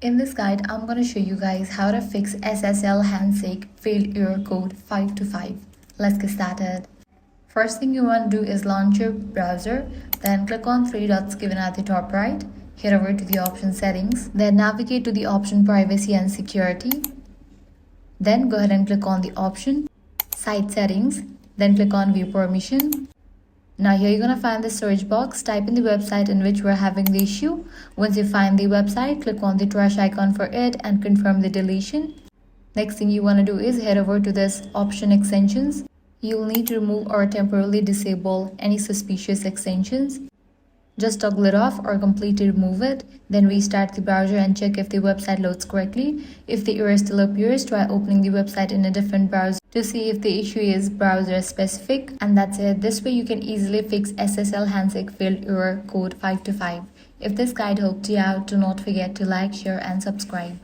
In this guide, I'm going to show you guys how to fix SSL Handshake Failed error code 525. Let's get started. First thing you want to do is launch your browser, then click on three dots given at the top right. Head over to the option settings, then navigate to the option privacy and security. Then go ahead and click on the option site settings, then click on view permission. Now here you're going to find the search box, type in the website in which we're having the issue. Once you find the website, click on the trash icon for it and confirm the deletion. Next thing you want to do is head over to this option extensions. You'll need to remove or temporarily disable any suspicious extensions. Just toggle it off or completely remove it. Then restart the browser and check if the website loads correctly. If the error still appears, try opening the website in a different browser to see if the issue is browser specific. And that's it. This way you can easily fix SSL Handshake Failed error code 525. If this guide helped you out, do not forget to like, share and subscribe.